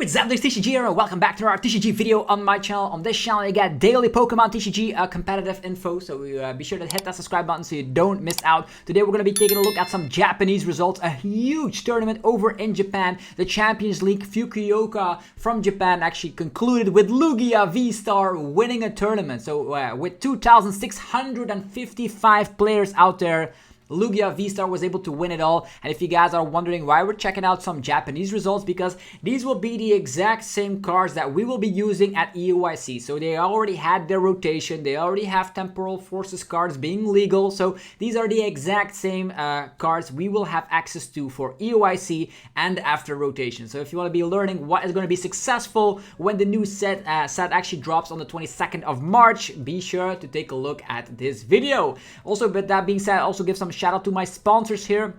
YouTube, it's ZapdosTCG here, and welcome back to our TCG video on my channel. On this channel, you get daily Pokemon TCG competitive info, so be sure to hit that subscribe button so you don't miss out. Today, we're going to be taking a look at some Japanese results. A huge tournament over in Japan. The Champions League Fukuoka from Japan actually concluded with Lugia Vstar winning a tournament. So with 2,655 players out there, Lugia Vstar was able to win it all. And if you guys are wondering why we're checking out some Japanese results, because these will be the exact same cards that we will be using at EUIC. So they already had their rotation, they already have Temporal Forces cards being legal. So these are the exact same cards we will have access to for EUIC and after rotation. So if you want to be learning what is going to be successful when the new set actually drops on the 22nd of March, be sure to take a look at this video. Also, with that being said, also give some shout out to my sponsors here.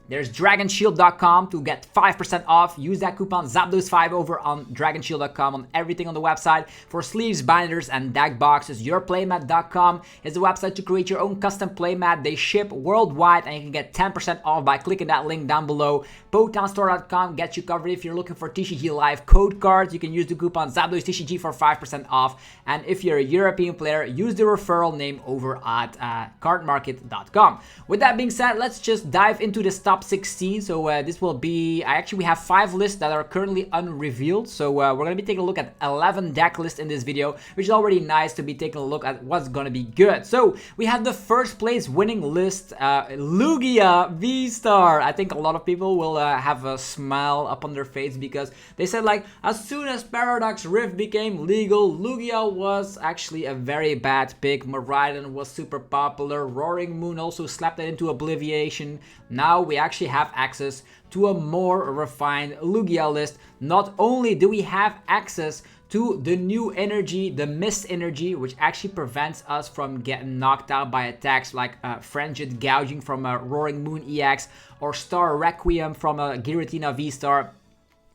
There's DragonShield.com to get 5% off. Use that coupon ZapdosTCG over on DragonShield.com on everything on the website for sleeves, binders, and deck boxes. YourPlayMat.com is the website to create your own custom playmat. They ship worldwide and you can get 10% off by clicking that link down below. PokemonStore.com gets you covered if you're looking for TCG Live code cards. You can use the coupon ZapdosTCG for 5% off. And if you're a European player, use the referral name over at CARDMARKET.com. With that being said, let's just dive into this top 16. So this will be, we have 5 lists that are currently unrevealed. So we're going to be taking a look at 11 deck lists in this video, which is already nice to be taking a look at what's going to be good. So we have the first place winning list, Lugia Vstar. I think a lot of people will have a smile up on their face because they said, like, as soon as Paradox Rift became legal, Lugia was actually a very bad pick. Miraidon was super popular. Roaring Moon also slapped it into oblivion. Now we actually have access to a more refined Lugia list. Not only do we have access to the new energy, the Mist energy, which actually prevents us from getting knocked out by attacks like Frenzied Gouging from a Roaring Moon EX or Star Requiem from a Giratina Vstar,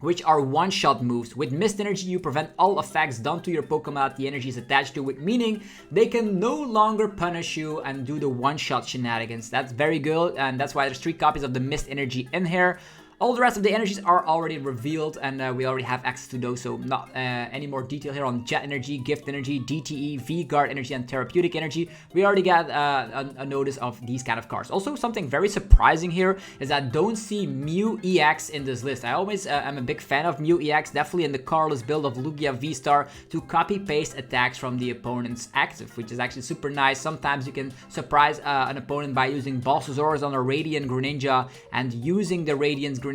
which are one-shot moves. With Mist Energy, you prevent all effects done to your Pokemon that the energy is attached to it, meaning they can no longer punish you and do the one-shot shenanigans. That's very good, and that's why there's 3 copies of the Mist Energy in here. All the rest of the energies are already revealed, and we already have access to those, so not any more detail here on Jet Energy, Gift Energy, DTE, V-Guard Energy, and Therapeutic Energy. We already got a notice of these kind of cards. Also, something very surprising here is that I don't see Mew EX in this list. I always am a big fan of Mew EX, definitely in the cardless build of Lugia Vstar, to copy-paste attacks from the opponent's active, which is actually super nice. Sometimes you can surprise an opponent by using Balsasaurus on a Radiant Greninja and using the Radiant Greninja,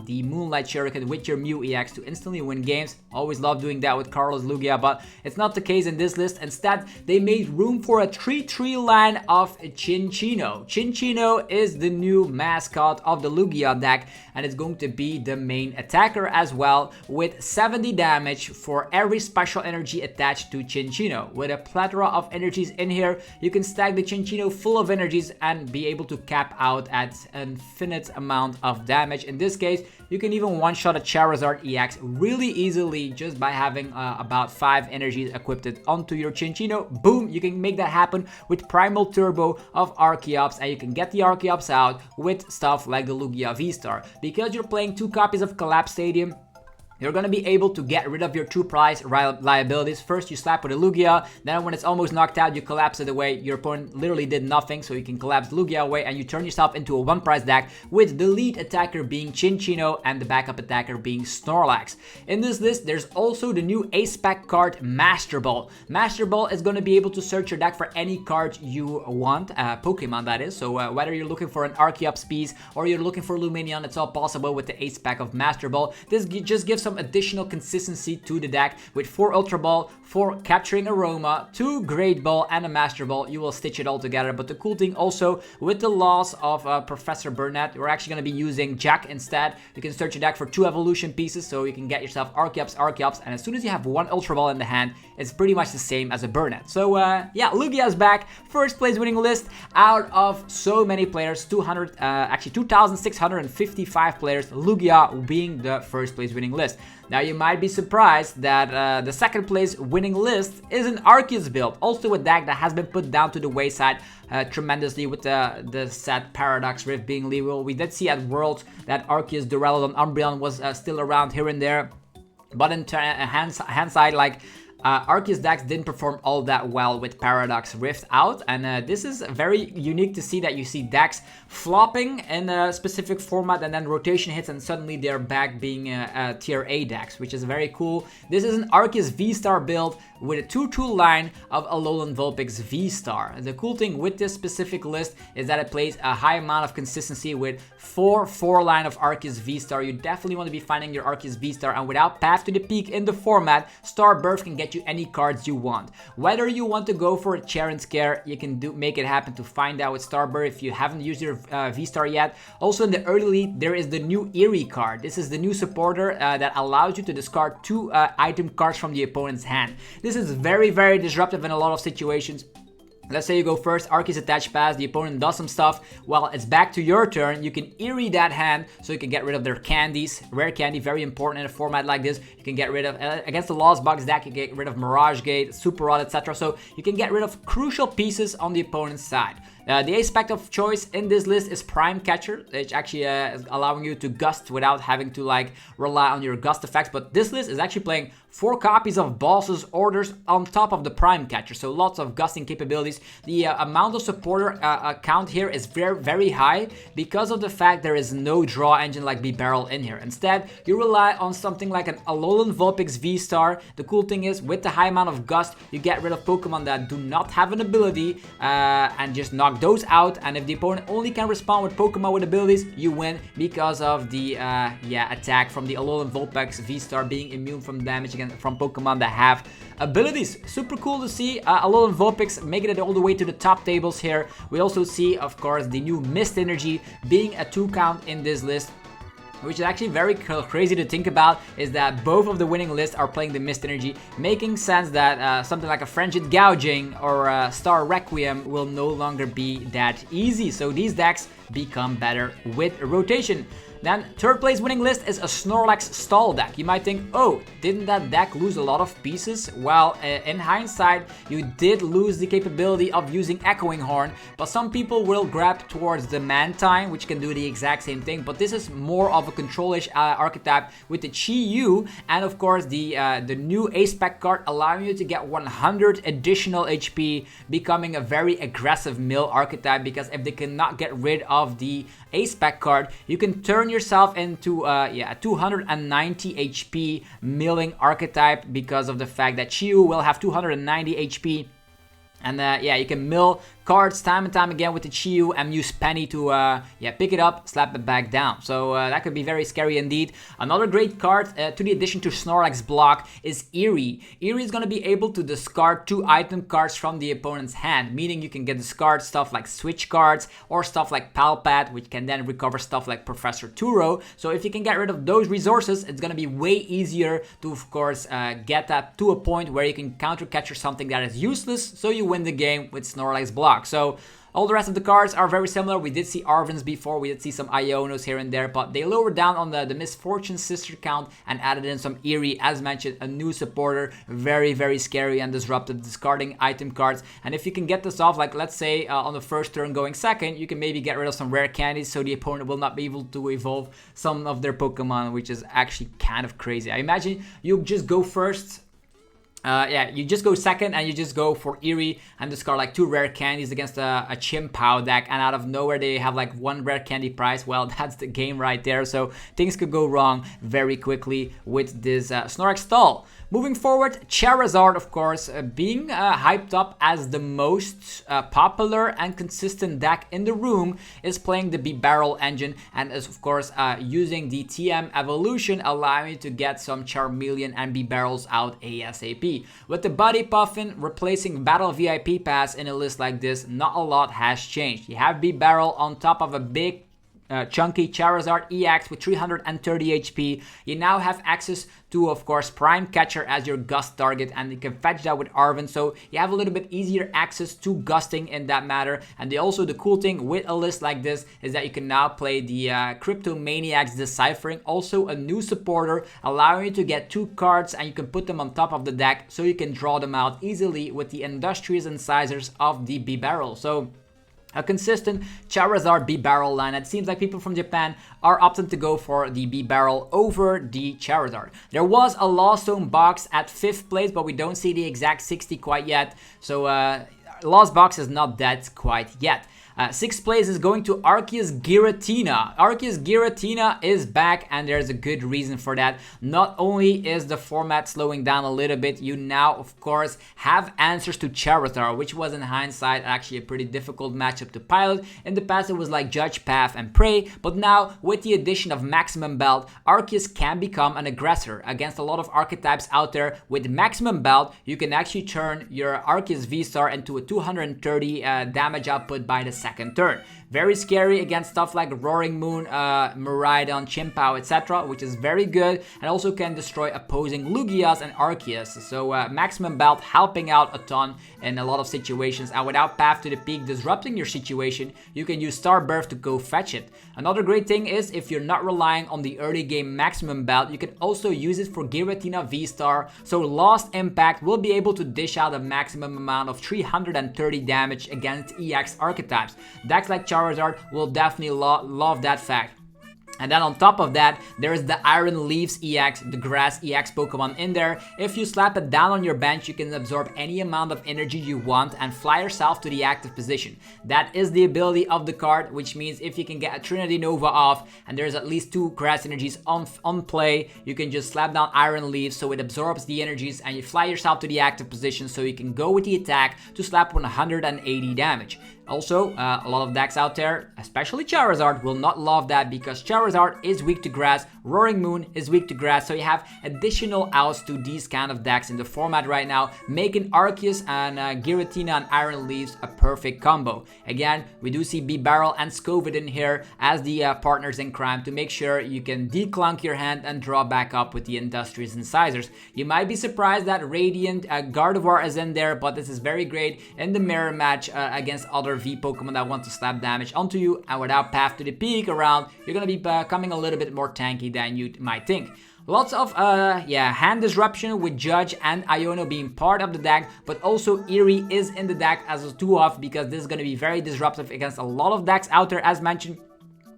the Moonlight Shuriken with your Mew EX to instantly win games. Always love doing that with Carlos Lugia, but it's not the case in this list. Instead, they made room for a 3-3 line of Chin-Chino. Chin-Chino is the new mascot of the Lugia deck, and it's going to be the main attacker as well, with 70 damage for every special energy attached to Chin-Chino. With a plethora of energies in here, you can stack the Chin-Chino full of energies and be able to cap out at an infinite amount of damage. In this case, you can even one-shot a Charizard EX really easily just by having about 5 energies equipped onto your Chin-Chino. Boom, you can make that happen with Primal Turbo of Archeops, and you can get the Archeops out with stuff like the Lugia Vstar. Because you're playing 2 copies of Collapse Stadium, you're going to be able to get rid of your 2 prize liabilities. First, you slap with a Lugia, then when it's almost knocked out, you collapse it away. Your opponent literally did nothing, so you can collapse Lugia away, and you turn yourself into a 1-prize deck with the lead attacker being Chin-Chino and the backup attacker being Snorlax. In this list, there's also the new Ace-Pack card, Master Ball. Master Ball is going to be able to search your deck for any card you want, Pokemon that is. So whether you're looking for an Archeops piece or you're looking for Lumineon, it's all possible with the Ace-Pack of Master Ball. This just gives some additional consistency to the deck. With 4 Ultra Ball, 4 Capturing Aroma, 2 Great Ball, and a Master Ball, you will stitch it all together. But the cool thing also, with the loss of Professor Burnett, we're actually going to be using Jack instead. You can search your deck for 2 evolution pieces, so you can get yourself Archeops, and as soon as you have 1 Ultra Ball in the hand, it's pretty much the same as a Burnett. So yeah, Lugia is back. First place winning list out of so many players, 2,655 players, Lugia being the first place winning list. Now you might be surprised that the second place winning list is an Arceus build, also a deck that has been put down to the wayside tremendously with the set Paradox Rift being legal. We did see at Worlds that Arceus, Duraludon, Umbreon was still around here and there. But in hindsight, like Arceus decks didn't perform all that well with Paradox Rift out, and this is very unique to see that you see decks flopping in a specific format and then rotation hits and suddenly they're back being tier A decks, which is very cool. This is an Arceus Vstar build with a 2-tool line of Alolan Vulpix Vstar. The cool thing with this specific list is that it plays a high amount of consistency with 4 line of Arceus Vstar. You definitely want to be finding your Arceus Vstar, and without Path to the Peak in the format, Star Birth can get you any cards you want. Whether you want to go for a Charen Scare, you can make it happen to find out with Star Birth if you haven't used your Vstar yet. Also in the early league, there is the new Eerie card. This is the new supporter that allows you to discard 2 item cards from the opponent's hand. This is very, very disruptive in a lot of situations. Let's say you go first, Arceus attach pass, the opponent does some stuff, well, it's back to your turn, you can Eerie that hand so you can get rid of their candies. Rare candy, very important in a format like this. You can get rid of, against the Lost Box deck, you get rid of Mirage Gate, Super Rod, etc. So you can get rid of crucial pieces on the opponent's side. The aspect of choice in this list is Prime Catcher, which actually is allowing you to gust without having to like rely on your gust effects. But this list is actually playing 4 copies of Boss's Orders on top of the Prime Catcher, so lots of gusting capabilities. The amount of supporter count here is very, very high because of the fact there is no draw engine like B-Barrel in here. Instead, you rely on something like an Alolan Vulpix V-Star. The cool thing is, with the high amount of gust, you get rid of Pokemon that do not have an ability and just knock those out. And if the opponent only can respond with Pokemon with abilities, you win because of the attack from the Alolan Vulpix V-Star being immune from damage from Pokemon that have abilities. Super cool to see Alolan Vulpix making it all the way to the top tables here. We also see, of course, the new Mist Energy being a 2 count in this list, which is actually very crazy to think about, is that both of the winning lists are playing the Mist Energy, making sense that something like a Frenzied Gouging or Star Requiem will no longer be that easy. So these decks become better with rotation. Then third place winning list is a Snorlax stall deck. You might think, oh, didn't that deck lose a lot of pieces? Well, in hindsight, you did lose the capability of using Echoing Horn, but some people will grab towards the Mantine, which can do the exact same thing, but this is more of a control-ish archetype with the Chi-Yu, and of course the new A-Spec card allowing you to get 100 additional HP, becoming a very aggressive mill archetype, because if they cannot get rid of the A-Spec card, you can turn yourself into a 290 HP milling archetype because of the fact that Chi-Yu will have 290 HP. And you can mill cards time and time again with the Chi-Yu and use Penny to pick it up, slap it back down. So that could be very scary indeed. Another great card to the addition to Snorlax Block is Eerie. Eerie is going to be able to discard 2 item cards from the opponent's hand, meaning you can get discard stuff like Switch cards or stuff like Palpat, which can then recover stuff like Professor Turo. So if you can get rid of those resources, it's going to be way easier to, of course, get that to a point where you can counter catcher something that is useless, so you win the game with Snorlax Block. So all the rest of the cards are very similar. We did see Arvins before, we did see some Ionos here and there, but they lowered down on the Misfortune Sister count and added in some Eerie, as mentioned, a new supporter, very, very scary and disruptive, discarding item cards. And if you can get this off, like let's say on the first turn going second, you can maybe get rid of some rare candies so the opponent will not be able to evolve some of their Pokemon, which is actually kind of crazy. I imagine you just go first. You just go second and you just go for Eerie and discard like 2 rare candies against a chien-pao deck, and out of nowhere they have like 1 rare candy prize. Well, that's the game right there. So things could go wrong very quickly with this Snorlax stall. Moving forward, Charizard, of course, being hyped up as the most popular and consistent deck in the room, is playing the B-Barrel engine and is, of course, using the TM evolution, allowing you to get some Charmeleon and B-Barrels out ASAP. With the Body Puffin replacing Battle VIP Pass in a list like this, not a lot has changed. You have B-Barrel on top of a big chunky Charizard EX with 330 HP. You now have access to, of course, Prime Catcher as your gust target, and you can fetch that with Arven, so you have a little bit easier access to gusting in that matter. And the cool thing with a list like this is that you can now play the Cryptomaniacs Deciphering, also a new supporter, allowing you to get 2 cards and you can put them on top of the deck so you can draw them out easily with the Industrious Incisors of the B-Barrel. So a consistent Charizard B-Barrel line. It seems like people from Japan are opting to go for the B-Barrel over the Charizard. There was a Lost Zone box at 5th place, but we don't see the exact 60 quite yet. So Lost box is not that quite yet. 6th place is going to Arceus Giratina. Arceus Giratina is back, and there's a good reason for that. Not only is the format slowing down a little bit, you now, of course, have answers to Charizard, which was in hindsight actually a pretty difficult matchup to pilot. In the past, it was like Judge, Path, and Prey, but now, with the addition of Maximum Belt, Arceus can become an aggressor against a lot of archetypes out there. With Maximum Belt, you can actually turn your Arceus Vstar into a 230 damage output by the second turn. Very scary against stuff like Roaring Moon, Miraidon, Chien-pao, etc., which is very good, and also can destroy opposing Lugias and Arceus. So Maximum Belt helping out a ton in a lot of situations, and without Path to the Peak disrupting your situation, you can use Star Birth to go fetch it. Another great thing is, if you're not relying on the early game Maximum Belt, you can also use it for Giratina Vstar, so Lost Impact will be able to dish out a maximum amount of 330 damage against EX archetypes. Decks like Charizard will definitely love that fact. And then on top of that, there is the Iron Leaves EX, the Grass EX Pokemon in there. If you slap it down on your bench, you can absorb any amount of energy you want and fly yourself to the active position. That is the ability of the card, which means if you can get a Trinity Nova off and there's at least 2 Grass energies on play, you can just slap down Iron Leaves so it absorbs the energies and you fly yourself to the active position so you can go with the attack to slap 180 damage. Also, a lot of decks out there, especially Charizard, will not love that because Charizard is weak to grass, Roaring Moon is weak to grass, so you have additional outs to these kind of decks in the format right now, making Arceus and Giratina and Iron Leaves a perfect combo. Again, we do see B-Barrel and Scovid in here as the partners in crime to make sure you can declunk your hand and draw back up with the Industrious Incisors. You might be surprised that Radiant Gardevoir is in there, but this is very great in the mirror match against other V Pokemon that want to slap damage onto you, and without Path to the Peak around, you're gonna be becoming a little bit more tanky than you might think. Lots of hand disruption with Judge and Iono being part of the deck, but also Eerie is in the deck as a 2-off because this is going to be very disruptive against a lot of decks out there, as mentioned.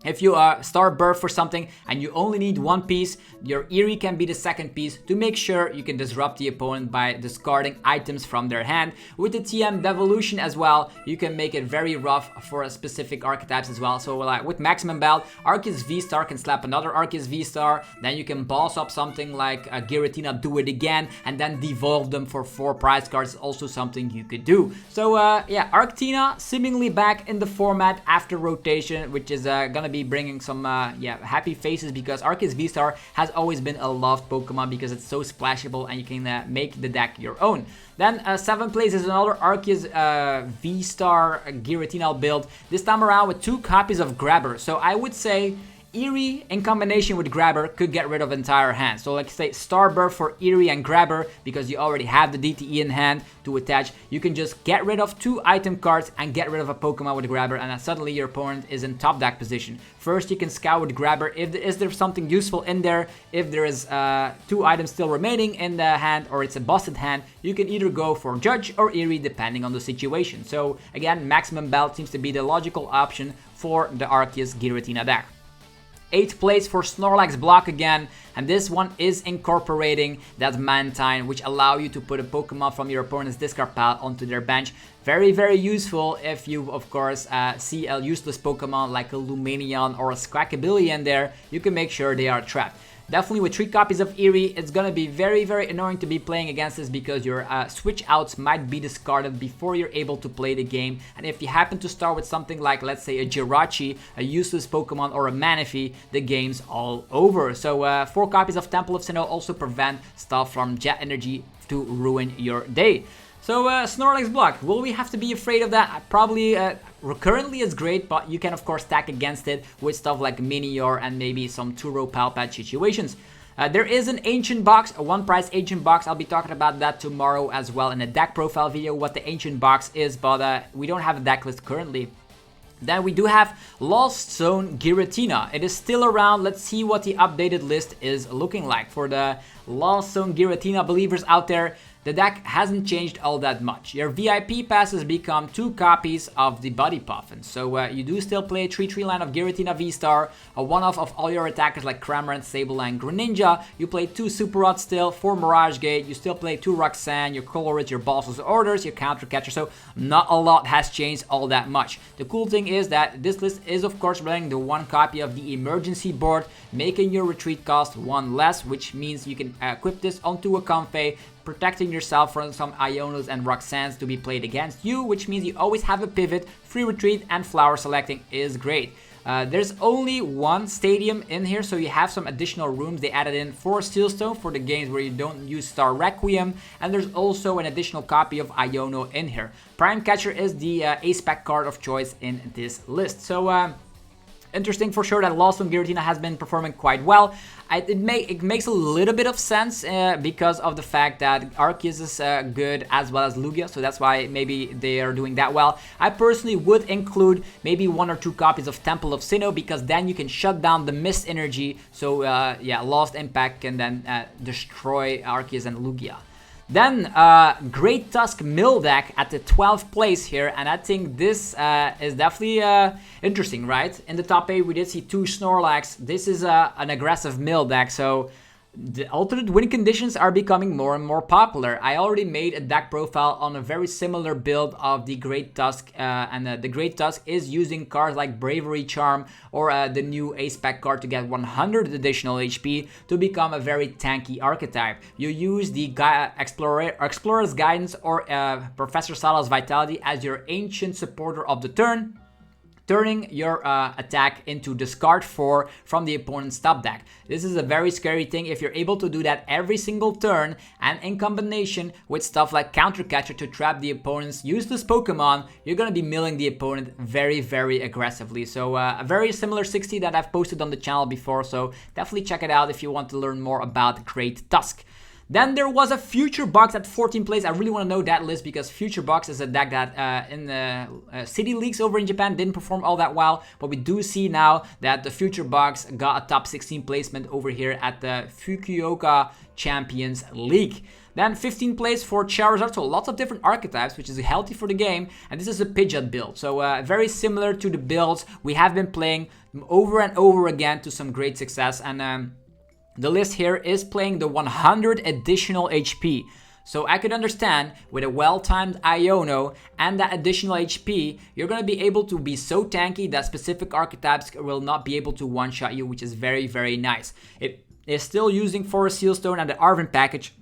If you Star Birth for something and you only need 1 piece, your Eerie can be the 2nd piece to make sure you can disrupt the opponent by discarding items from their hand. With the TM Devolution as well, you can make it very rough for specific archetypes as well. So with Maximum Belt, Arceus Vstar can slap another Arceus Vstar, then you can boss up something like Giratina, do it again, and then devolve them for 4 prize cards is also something you could do. So yeah, Arctina seemingly back in the format after rotation, which is gonna be bringing some happy faces because Arceus Vstar has always been a loved Pokemon because it's so splashable and you can make the deck your own. Then 7th place is another Arceus Vstar Giratina build, this time around with 2 copies of Grabber. So I would say Eerie in combination with Grabber could get rid of entire hand. So let's say Star Birth for Eerie and Grabber because you already have the DTE in hand to attach. You can just get rid of 2 item cards and get rid of a Pokemon with Grabber, and then suddenly your opponent is in top deck position. First you can scout with Grabber is there something useful in there. If there is 2 items still remaining in the hand or it's a busted hand, you can either go for Judge or Eerie depending on the situation. So again, Maximum Belt seems to be the logical option for the Arceus Giratina deck. 8th place for Snorlax Block again, and this one is incorporating that Mantine, which allow you to put a Pokemon from your opponent's discard pile onto their bench. Very, very useful if you, of course, see a useless Pokemon like a Luminion or a Squawkabilly in there, you can make sure they are trapped. Definitely with 3 copies of Eerie, it's gonna be very, very annoying to be playing against this because your switch outs might be discarded before you're able to play the game. And if you happen to start with something like, let's say, a Jirachi, a useless Pokemon, or a Manaphy, the game's all over. So 4 copies of Temple of Sinnoh also prevent stuff from Jet Energy to ruin your day. So Snorlax Block, will we have to be afraid of that? Probably. Currently it's great, but you can of course stack against it with stuff like Minior and maybe some Turo Palpad situations. There is an Ancient Box, a 1 price Ancient Box. I'll be talking about that tomorrow as well in a deck profile video, what the Ancient Box is, but we don't have a deck list currently. Then we do have Lost Zone Giratina. It is still around. Let's see what the updated list is looking like for the Lost Zone Giratina believers out there. the deck hasn't changed all that much. Your VIP passes become 2 copies of the Body Puffin. So you do still play a 3/3 line of Giratina Vstar, a one-off of all your attackers like Cramorant, Sableye, and Greninja. You play 2 Super Rod still, 4 Mirage Gate, you still play 2 Roxanne, your Colruyt, your Balsos Orders, your Counter Catcher, so not a lot has changed all that much. The cool thing is that this list is of course running the 1 copy of the emergency board, making your retreat cost 1 less, which means you can equip this onto a Comfey, protecting yourself from some Ionos and Roxannes to be played against you, which means you always have a pivot, free retreat, and flower selecting is great. There's only 1 stadium in here, so you have some additional rooms they added in for Steelstone for the games where you don't use Star Requiem, and there's also an additional copy of Iono in here. Prime Catcher is the ace-pack card of choice in this list. So interesting for sure that Lost on Giratina has been performing quite well. It makes a little bit of sense because of the fact that Arceus is good as well as Lugia, so that's why maybe they are doing that well. I personally would include maybe 1 or 2 copies of Temple of Sinnoh, because then you can shut down the Mist energy, so yeah, Lost Impact can then destroy Arceus and Lugia. Then Great Tusk mill deck at the 12th place here, and I think this is definitely interesting, right? In the top 8 we did see 2 Snorlax. This is an aggressive mill deck, so the alternate win conditions are becoming more and more popular. I already made a deck profile on a very similar build of the Great Tusk, and the Great Tusk is using cards like Bravery Charm or the new Ace Pack card to get 100 additional HP to become a very tanky archetype. You use the Explorer's Guidance or Professor Salah's Vitality as your ancient supporter of the turn, turning your attack into discard 4 from the opponent's top deck. This is a very scary thing if you're able to do that every single turn, and in combination with stuff like Counter Catcher to trap the opponent's useless Pokemon, you're gonna be milling the opponent very, very aggressively. So a very similar 60 that I've posted on the channel before, so definitely check it out if you want to learn more about Great Tusk. Then there was a Future Box at 14th place. I really want to know that list because Future Box is a deck that in the City Leagues over in Japan didn't perform all that well. But we do see now that the Future Box got a top 16 placement over here at the Fukuoka Champions League. Then 15th place for Charizard, so lots of different archetypes, which is healthy for the game. And this is a Pidgeot build, so very similar to the builds we have been playing over and over again to some great success. And the list here is playing the 100 additional HP. So I could understand with a well-timed Iono and that additional HP, you're going to be able to be so tanky that specific archetypes will not be able to one-shot you, which is very, very nice. It is still using Forest Sealstone and the Arven package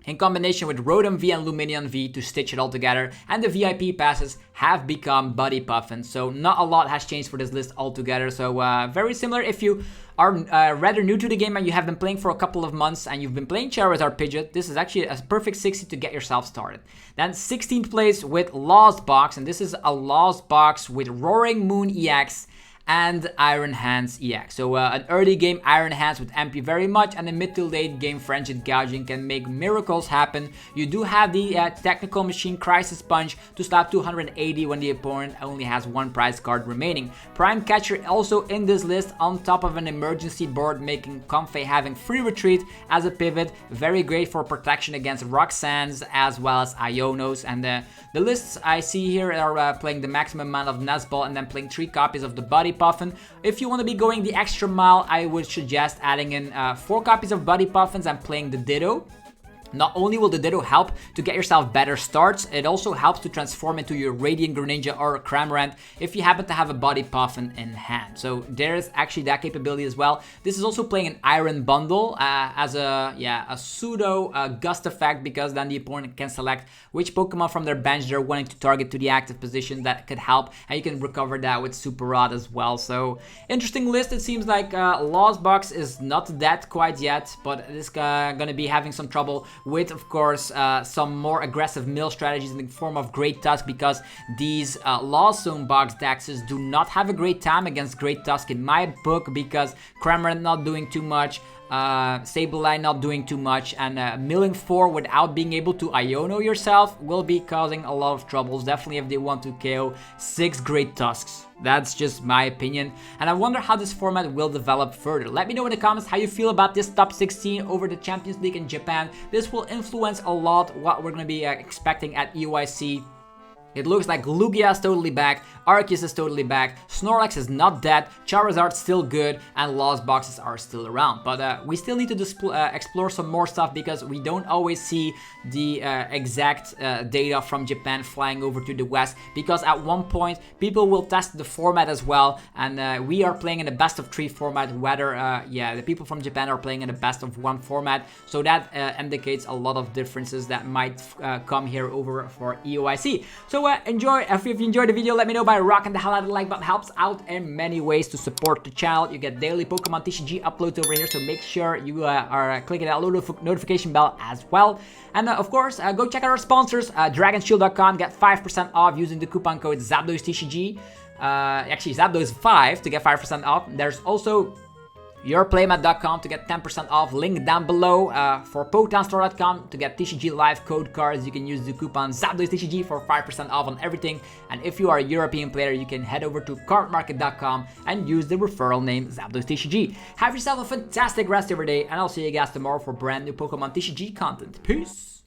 in combination with Rotom V and Luminion V to stitch it all together, and the VIP passes have become Body Puffin, so not a lot has changed for this list altogether. So very similar if you are rather new to the game and you have been playing for a couple of months and you've been playing Charizard Pidgeot. This is actually a perfect 60 to get yourself started. Then 16th place with Lost Box, and this is a Lost Box with Roaring Moon EX and Iron Hands EX. So an early game Iron Hands with MP very much, and a mid to late game Frenzied Gouging can make miracles happen. You do have the Technical Machine Crisis Punch to slap 280 when the opponent only has 1 prize card remaining. Prime Catcher also in this list on top of an emergency board, making Comfey having free retreat as a pivot. Very great for protection against Roxannes as well as Ionos. And the lists I see here are playing the maximum amount of Nuzball and then playing 3 copies of the Body Puffin. If you want to be going the extra mile, I would suggest adding in 4 copies of Body Puffins and playing the Ditto. Not only will the Ditto help to get yourself better starts, it also helps to transform into your Radiant Greninja or Cramorant if you happen to have a Body Puffin in hand. So there's actually that capability as well. This is also playing an Iron Bundle as a pseudo gust effect, because then the opponent can select which Pokemon from their bench they're wanting to target to the active position. That could help, and you can recover that with Super Rod as well. So interesting list. It seems like Lost Box is not that quite yet, but it is gonna be having some trouble with, of course, some more aggressive mill strategies in the form of Great Tusk, because these Lost Zone Box decks do not have a great time against Great Tusk in my book, because Cramorant not doing too much, Sableye not doing too much, and milling 4 without being able to Iono yourself will be causing a lot of troubles, definitely if they want to KO 6 Great Tusks. That's just my opinion, and I wonder how this format will develop further. Let me know in the comments how you feel about this top 16 over the Champions League in Japan. This will influence a lot what we're going to be expecting at EUIC. It looks like Lugia is totally back, Arceus is totally back, Snorlax is not dead, Charizard's still good, and Lost Boxes are still around. But we still need to explore some more stuff because we don't always see the exact data from Japan flying over to the West, because at one point people will test the format as well, and we are playing in a best of 3 format, whether the people from Japan are playing in a best of 1 format, so that indicates a lot of differences that might come here over for EUIC. So enjoy. If you enjoyed the video, let me know by rocking the hell out of the like button. Helps out in many ways to support the channel. You get daily Pokemon TCG uploads over here, so make sure you are clicking that little notification bell as well. And of course, go check out our sponsors, dragonshield.com. Get 5% off using the coupon code ZapdosTCG. Actually, Zapdos5 to get 5% off. There's also yourplaymat.com to get 10% off, link down below. For PokemonStore.com to get TCG live code cards, you can use the coupon ZapdosTCG for 5% off on everything. And if you are a European player, you can head over to CARDMARKET.com and use the referral name ZapdosTCG. Have yourself a fantastic rest of your day, and I'll see you guys tomorrow for brand new Pokemon TCG content. Peace!